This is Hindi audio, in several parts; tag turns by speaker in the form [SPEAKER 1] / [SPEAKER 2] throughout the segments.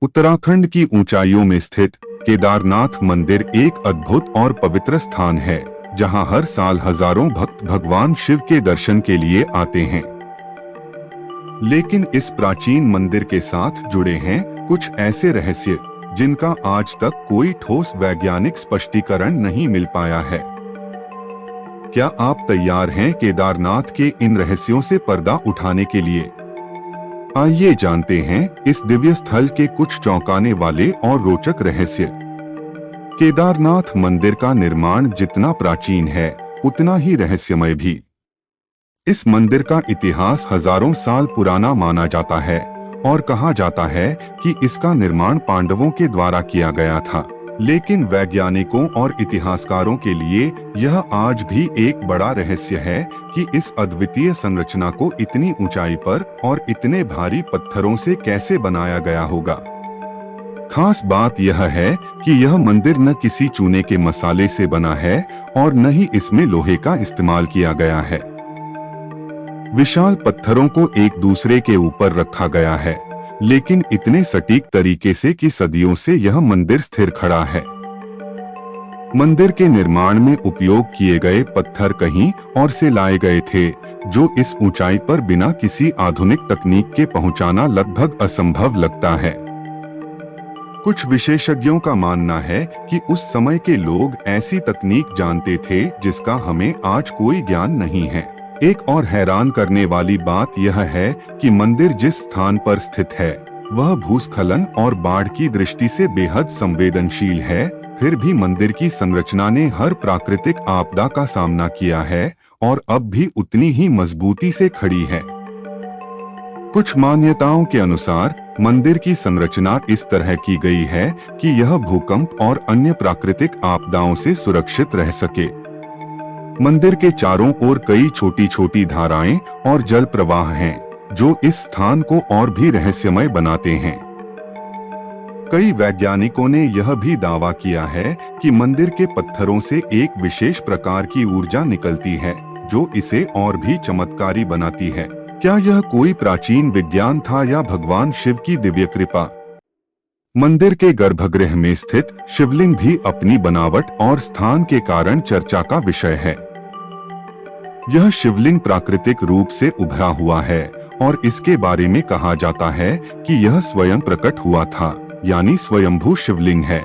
[SPEAKER 1] उत्तराखंड की ऊंचाइयों में स्थित केदारनाथ मंदिर एक अद्भुत और पवित्र स्थान है, जहां हर साल हजारों भक्त भगवान शिव के दर्शन के लिए आते हैं। लेकिन इस प्राचीन मंदिर के साथ जुड़े हैं कुछ ऐसे रहस्य जिनका आज तक कोई ठोस वैज्ञानिक स्पष्टीकरण नहीं मिल पाया है। क्या आप तैयार हैं केदारनाथ के इन रहस्यों से पर्दा उठाने के लिए? आइए जानते हैं इस दिव्य स्थल के कुछ चौंकाने वाले और रोचक रहस्य। केदारनाथ मंदिर का निर्माण जितना प्राचीन है, उतना ही रहस्यमय भी। इस मंदिर का इतिहास हजारों साल पुराना माना जाता है और कहा जाता है कि इसका निर्माण पांडवों के द्वारा किया गया था। लेकिन वैज्ञानिकों और इतिहासकारों के लिए यह आज भी एक बड़ा रहस्य है कि इस अद्वितीय संरचना को इतनी ऊंचाई पर और इतने भारी पत्थरों से कैसे बनाया गया होगा। खास बात यह है कि यह मंदिर न किसी चूने के मसाले से बना है और न ही इसमें लोहे का इस्तेमाल किया गया है। विशाल पत्थरों को एक दूसरे के ऊपर रखा गया है, लेकिन इतने सटीक तरीके से कि सदियों से यह मंदिर स्थिर खड़ा है। मंदिर के निर्माण में उपयोग किए गए पत्थर कहीं और से लाए गए थे, जो इस ऊंचाई पर बिना किसी आधुनिक तकनीक के पहुंचाना लगभग असंभव लगता है। कुछ विशेषज्ञों का मानना है कि उस समय के लोग ऐसी तकनीक जानते थे जिसका हमें आज कोई ज्ञान नहीं है। एक और हैरान करने वाली बात यह है कि मंदिर जिस स्थान पर स्थित है, वह भूस्खलन और बाढ़ की दृष्टि से बेहद संवेदनशील है। फिर भी मंदिर की संरचना ने हर प्राकृतिक आपदा का सामना किया है और अब भी उतनी ही मजबूती से खड़ी है। कुछ मान्यताओं के अनुसार मंदिर की संरचना इस तरह की गई है कि यह भूकंप और अन्य प्राकृतिक आपदाओं से सुरक्षित रह सके। मंदिर के चारों ओर कई छोटी छोटी धाराएं और जल प्रवाह हैं, जो इस स्थान को और भी रहस्यमय बनाते हैं। कई वैज्ञानिकों ने यह भी दावा किया है कि मंदिर के पत्थरों से एक विशेष प्रकार की ऊर्जा निकलती है, जो इसे और भी चमत्कारी बनाती है। क्या यह कोई प्राचीन विज्ञान था या भगवान शिव की दिव्य कृपा? मंदिर के गर्भगृह में स्थित शिवलिंग भी अपनी बनावट और स्थान के कारण चर्चा का विषय है। यह शिवलिंग प्राकृतिक रूप से उभरा हुआ है और इसके बारे में कहा जाता है कि यह स्वयं प्रकट हुआ था, यानी स्वयंभू शिवलिंग है।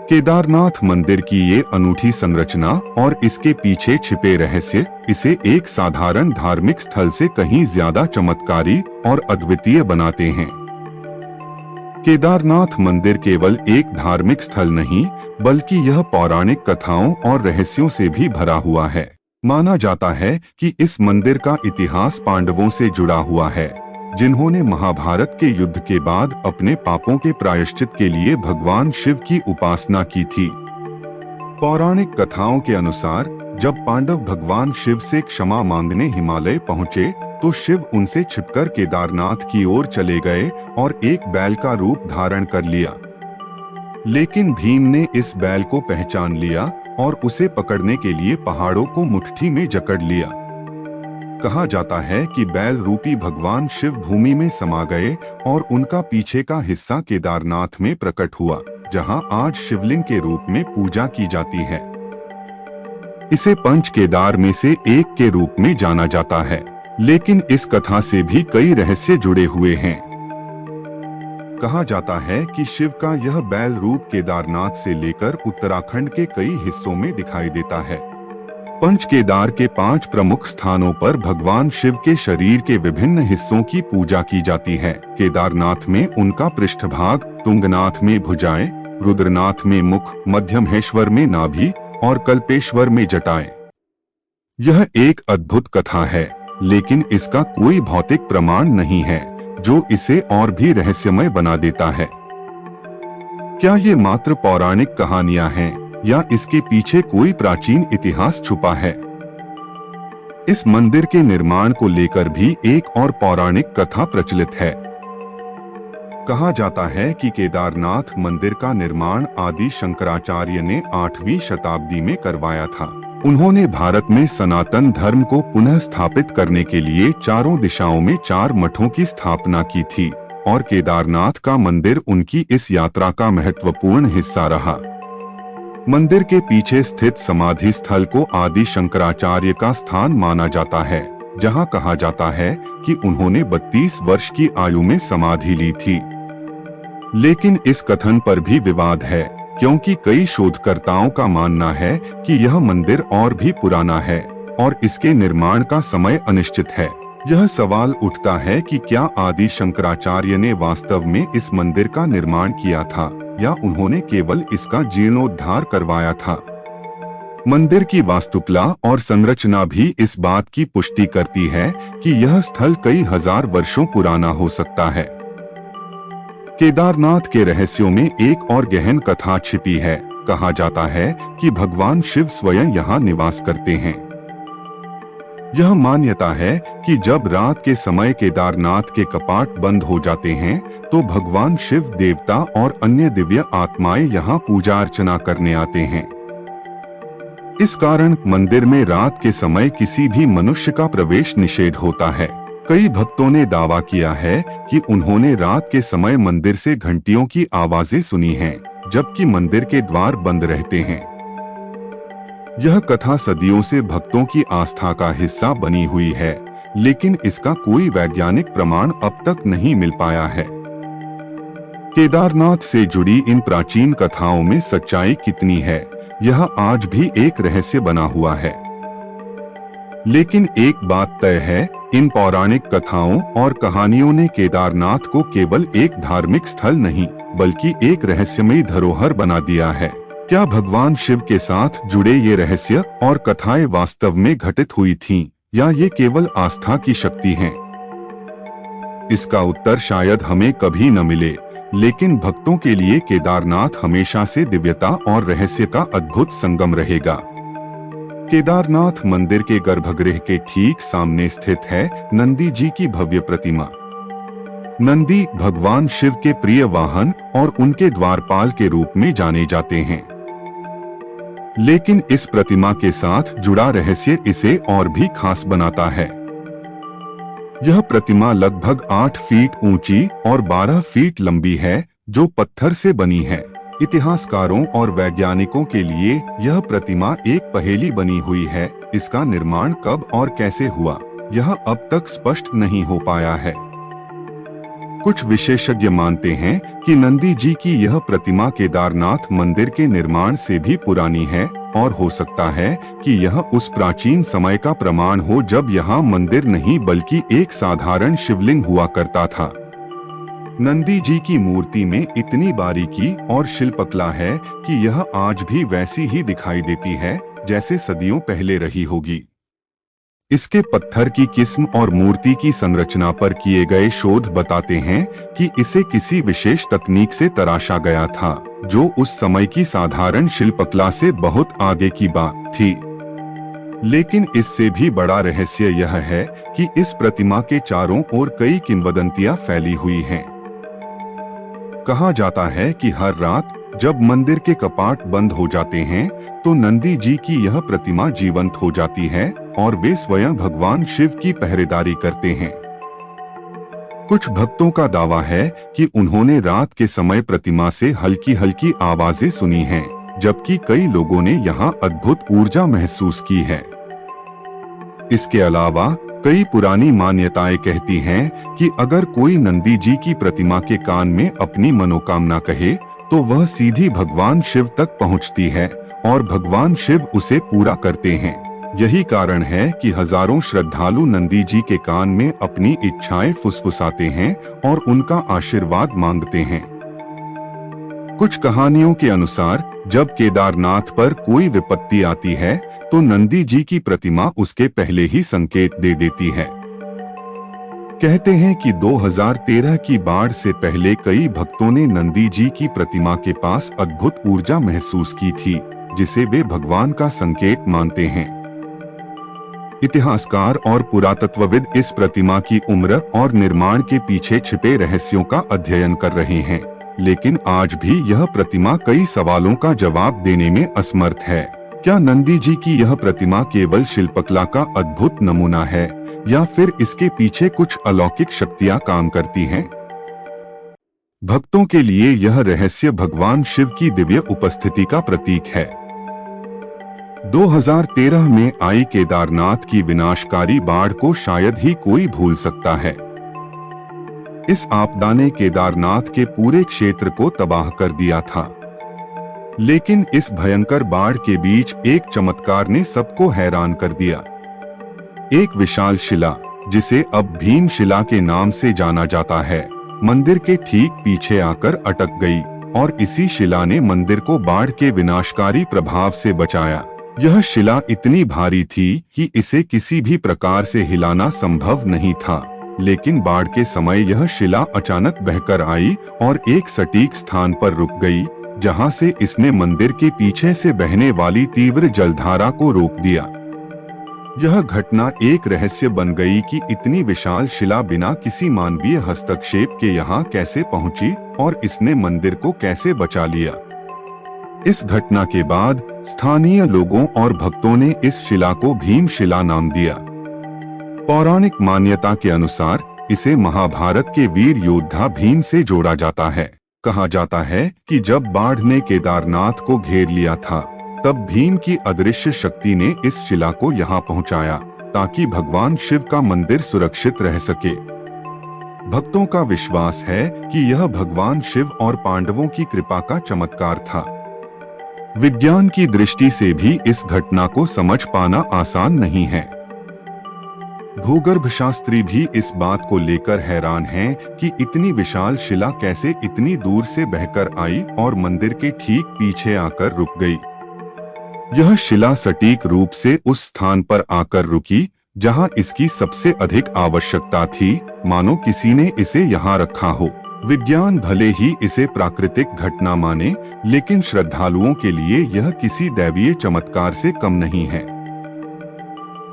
[SPEAKER 1] केदारनाथ मंदिर की ये अनूठी संरचना और इसके पीछे छिपे रहस्य इसे एक साधारण धार्मिक स्थल से कहीं ज्यादा चमत्कारी और अद्वितीय बनाते हैं। केदारनाथ मंदिर केवल एक धार्मिक स्थल नहीं, बल्कि यह पौराणिक कथाओं और रहस्यों से भी भरा हुआ है। माना जाता है कि इस मंदिर का इतिहास पांडवों से जुड़ा हुआ है, जिन्होंने महाभारत के युद्ध के बाद अपने पापों के प्रायश्चित के लिए भगवान शिव की उपासना की थी। पौराणिक कथाओं के अनुसार जब पांडव भगवान शिव से क्षमा मांगने हिमालय पहुंचे, तो शिव उनसे छिपकर केदारनाथ की ओर चले गए और एक बैल का रूप धारण कर लिया। लेकिन भीम ने इस बैल को पहचान लिया और उसे पकड़ने के लिए पहाड़ों को मुट्ठी में जकड़ लिया। कहा जाता है कि बैल रूपी भगवान शिव भूमि में समा गए और उनका पीछे का हिस्सा केदारनाथ में प्रकट हुआ, जहां आज शिवलिंग के रूप में पूजा की जाती है। इसे पंच केदार में से एक के रूप में जाना जाता है, लेकिन इस कथा से भी कई रहस्य जुड़े हुए हैं। कहा जाता है कि शिव का यह बैल रूप केदारनाथ से लेकर उत्तराखंड के कई हिस्सों में दिखाई देता है। पंच केदार के 5 प्रमुख स्थानों पर भगवान शिव के शरीर के विभिन्न हिस्सों की पूजा की जाती है। केदारनाथ में उनका पृष्ठभाग, तुंगनाथ में भुजाएं, रुद्रनाथ में मुख, मध्यमहेश्वर में नाभि और कल्पेश्वर में जटाएं। यह एक अद्भुत कथा है, लेकिन इसका कोई भौतिक प्रमाण नहीं है, जो इसे और भी रहस्यमय बना देता है। क्या ये मात्र पौराणिक कहानियां हैं या इसके पीछे कोई प्राचीन इतिहास छुपा है? इस मंदिर के निर्माण को लेकर भी एक और पौराणिक कथा प्रचलित है। कहा जाता है कि केदारनाथ मंदिर का निर्माण आदि शंकराचार्य ने 8वीं शताब्दी में करवाया था। उन्होंने भारत में सनातन धर्म को पुनः स्थापित करने के लिए चारों दिशाओं में 4 मठों की स्थापना की थी। और केदारनाथ का मंदिर उनकी इस यात्रा का महत्वपूर्ण हिस्सा रहा। मंदिर के पीछे स्थित समाधि स्थल को आदि शंकराचार्य का स्थान माना जाता है, जहां कहा जाता है कि उन्होंने 32 वर्ष की आयु में समाधि ली थी। लेकिन इस कथन पर भी विवाद है, क्योंकि कई शोधकर्ताओं का मानना है कि यह मंदिर और भी पुराना है और इसके निर्माण का समय अनिश्चित है। यह सवाल उठता है कि क्या आदि शंकराचार्य ने वास्तव में इस मंदिर का निर्माण किया था या उन्होंने केवल इसका जीर्णोद्धार करवाया था। मंदिर की वास्तुकला और संरचना भी इस बात की पुष्टि करती है कि यह स्थल कई हजार वर्षों पुराना हो सकता है। केदारनाथ के रहस्यों में एक और गहन कथा छिपी है। कहा जाता है कि भगवान शिव स्वयं यहाँ निवास करते हैं। यह मान्यता है कि जब रात के समय केदारनाथ के कपाट बंद हो जाते हैं तो भगवान शिव, देवता और अन्य दिव्य आत्माएं यहाँ पूजा अर्चना करने आते हैं। इस कारण मंदिर में रात के समय किसी भी मनुष्य का प्रवेश निषेध होता है। कई भक्तों ने दावा किया है कि उन्होंने रात के समय मंदिर से घंटियों की आवाजें सुनी हैं, जबकि मंदिर के द्वार बंद रहते हैं। यह कथा सदियों से भक्तों की आस्था का हिस्सा बनी हुई है, लेकिन इसका कोई वैज्ञानिक प्रमाण अब तक नहीं मिल पाया है। केदारनाथ से जुड़ी इन प्राचीन कथाओं में सच्चाई कितनी है, यह आज भी एक रहस्य बना हुआ है। लेकिन एक बात तय है, इन पौराणिक कथाओं और कहानियों ने केदारनाथ को केवल एक धार्मिक स्थल नहीं बल्कि एक रहस्यमयी धरोहर बना दिया है। क्या भगवान शिव के साथ जुड़े ये रहस्य और कथाएं वास्तव में घटित हुई थीं, या ये केवल आस्था की शक्ति हैं? इसका उत्तर शायद हमें कभी न मिले, लेकिन भक्तों के लिए केदारनाथ हमेशा से दिव्यता और रहस्य का अद्भुत संगम रहेगा। केदारनाथ मंदिर के गर्भगृह के ठीक सामने स्थित है नंदी जी की भव्य प्रतिमा। नंदी भगवान शिव के प्रिय वाहन और उनके द्वारपाल के रूप में जाने जाते हैं। लेकिन इस प्रतिमा के साथ जुड़ा रहस्य इसे और भी खास बनाता है। यह प्रतिमा लगभग 8 फीट ऊंची और 12 फीट लंबी है, जो पत्थर से बनी है। इतिहासकारों और वैज्ञानिकों के लिए यह प्रतिमा एक पहेली बनी हुई है। इसका निर्माण कब और कैसे हुआ, यह अब तक स्पष्ट नहीं हो पाया है। कुछ विशेषज्ञ मानते हैं कि नंदी जी की यह प्रतिमा केदारनाथ मंदिर के निर्माण से भी पुरानी है और हो सकता है कि यह उस प्राचीन समय का प्रमाण हो जब यहाँ मंदिर नहीं बल्कि एक साधारण शिवलिंग हुआ करता था। नंदी जी की मूर्ति में इतनी बारीकी और शिल्पकला है कि यह आज भी वैसी ही दिखाई देती है जैसे सदियों पहले रही होगी। इसके पत्थर की किस्म और मूर्ति की संरचना पर किए गए शोध बताते हैं कि इसे किसी विशेष तकनीक से तराशा गया था, जो उस समय की साधारण शिल्पकला से बहुत आगे की बात थी। लेकिन इससे भी बड़ा रहस्य यह है कि इस प्रतिमा के चारों ओर कई किंवदंतियां फैली हुई हैं। कहा जाता है कि हर रात जब मंदिर के कपाट बंद हो जाते हैं तो नंदी जी की यह प्रतिमा जीवंत हो जाती है और वे स्वयं भगवान शिव की पहरेदारी करते हैं। कुछ भक्तों का दावा है कि उन्होंने रात के समय प्रतिमा से हल्की हल्की आवाजें सुनी हैं, जबकि कई लोगों ने यहाँ अद्भुत ऊर्जा महसूस की है। इसके अलावा कई पुरानी मान्यताएं कहती हैं कि अगर कोई नंदी जी की प्रतिमा के कान में अपनी मनोकामना कहे तो वह सीधी भगवान शिव तक पहुंचती है और भगवान शिव उसे पूरा करते हैं। यही कारण है कि हजारों श्रद्धालु नंदी जी के कान में अपनी इच्छाएं फुसफुसाते हैं और उनका आशीर्वाद मांगते हैं। कुछ कहानियों के अनुसार जब केदारनाथ पर कोई विपत्ति आती है तो नंदी जी की प्रतिमा उसके पहले ही संकेत दे देती है। कहते हैं कि 2013 की बाढ़ से पहले कई भक्तों ने नंदी जी की प्रतिमा के पास अद्भुत ऊर्जा महसूस की थी, जिसे वे भगवान का संकेत मानते हैं। इतिहासकार और पुरातत्वविद इस प्रतिमा की उम्र और निर्माण के पीछे छिपे रहस्यों का अध्ययन कर रहे हैं, लेकिन आज भी यह प्रतिमा कई सवालों का जवाब देने में असमर्थ है। क्या नंदी जी की यह प्रतिमा केवल शिल्पकला का अद्भुत नमूना है या फिर इसके पीछे कुछ अलौकिक शक्तियां काम करती हैं? भक्तों के लिए यह रहस्य भगवान शिव की दिव्य उपस्थिति का प्रतीक है। 2013 में आई केदारनाथ की विनाशकारी बाढ़ को शायद ही कोई भूल सकता है। इस आपदा ने केदारनाथ के पूरे क्षेत्र को तबाह कर दिया था। लेकिन इस भयंकर बाढ़ के बीच एक चमत्कार ने सबको हैरान कर दिया। एक विशाल शिला, जिसे अब भीम शिला के नाम से जाना जाता है, मंदिर के ठीक पीछे आकर अटक गई और इसी शिला ने मंदिर को बाढ़ के विनाशकारी प्रभाव से बचाया। यह शिला इतनी भारी थी कि इसे किसी भी प्रकार से हिलाना संभव नहीं था, लेकिन बाढ़ के समय यह शिला अचानक बहकर आई और एक सटीक स्थान पर रुक गई, जहां से इसने मंदिर के पीछे से बहने वाली तीव्र जलधारा को रोक दिया। यह घटना एक रहस्य बन गई कि इतनी विशाल शिला बिना किसी मानवीय हस्तक्षेप के यहाँ कैसे पहुंची और इसने मंदिर को कैसे बचा लिया। इस घटना के बाद स्थानीय लोगों और भक्तों ने इस शिला को भीम शिला नाम दिया। पौराणिक मान्यता के अनुसार इसे महाभारत के वीर योद्धा भीम से जोड़ा जाता है। कहा जाता है कि जब बाढ़ ने केदारनाथ को घेर लिया था, तब भीम की अदृश्य शक्ति ने इस शिला को यहाँ पहुँचाया ताकि भगवान शिव का मंदिर सुरक्षित रह सके। भक्तों का विश्वास है कि यह भगवान शिव और पांडवों की कृपा का चमत्कार था। विज्ञान की दृष्टि से भी इस घटना को समझ पाना आसान नहीं है। भूगर्भ शास्त्री भी इस बात को लेकर हैरान हैं कि इतनी विशाल शिला कैसे इतनी दूर से बहकर आई और मंदिर के ठीक पीछे आकर रुक गई। यह शिला सटीक रूप से उस स्थान पर आकर रुकी जहां इसकी सबसे अधिक आवश्यकता थी, मानो किसी ने इसे यहाँ रखा हो। विज्ञान भले ही इसे प्राकृतिक घटना माने, लेकिन श्रद्धालुओं के लिए यह किसी दैवीय चमत्कार से कम नहीं है।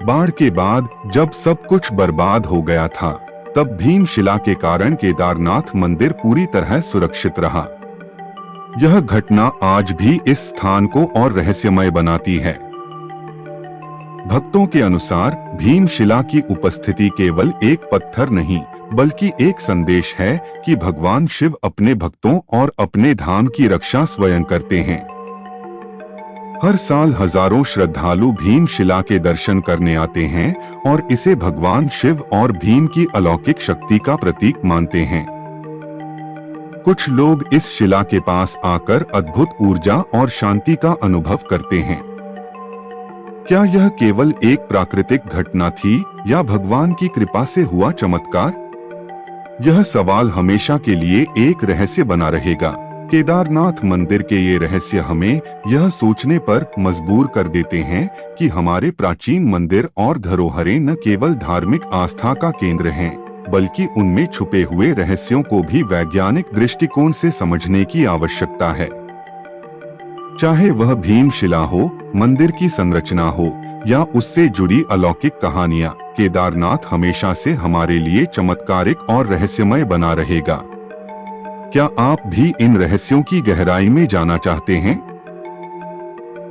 [SPEAKER 1] बाढ़ के बाद जब सब कुछ बर्बाद हो गया था, तब भीम शिला के कारण केदारनाथ मंदिर पूरी तरह सुरक्षित रहा। यह घटना आज भी इस स्थान को और रहस्यमय बनाती है। भक्तों के अनुसार भीम शिला की उपस्थिति केवल एक पत्थर नहीं, बल्कि एक संदेश है कि भगवान शिव अपने भक्तों और अपने धाम की रक्षा स्वयं करते हैं। हर साल हजारों श्रद्धालु भीम शिला के दर्शन करने आते हैं और इसे भगवान शिव और भीम की अलौकिक शक्ति का प्रतीक मानते हैं। कुछ लोग इस शिला के पास आकर अद्भुत ऊर्जा और शांति का अनुभव करते हैं। क्या यह केवल एक प्राकृतिक घटना थी या भगवान की कृपा से हुआ चमत्कार? यह सवाल हमेशा के लिए एक रहस्य बना रहेगा। केदारनाथ मंदिर के ये रहस्य हमें यह सोचने पर मजबूर कर देते हैं कि हमारे प्राचीन मंदिर और धरोहरें न केवल धार्मिक आस्था का केंद्र हैं, बल्कि उनमें छुपे हुए रहस्यों को भी वैज्ञानिक दृष्टिकोण से समझने की आवश्यकता है। चाहे वह भीम शिला हो, मंदिर की संरचना हो या उससे जुड़ी अलौकिक कहानियां, केदारनाथ हमेशा से हमारे लिए चमत्कारिक और रहस्यमय बना रहेगा। क्या आप भी इन रहस्यों की गहराई में जाना चाहते हैं?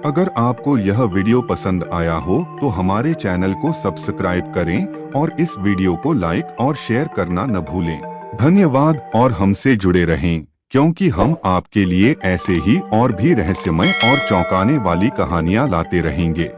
[SPEAKER 1] अगर आपको यह वीडियो पसंद आया हो तो हमारे चैनल को सब्सक्राइब करें और इस वीडियो को लाइक और शेयर करना न भूलें। धन्यवाद और हमसे जुड़े रहें, क्योंकि हम आपके लिए ऐसे ही और भी रहस्यमय और चौंकाने वाली कहानियां लाते रहेंगे।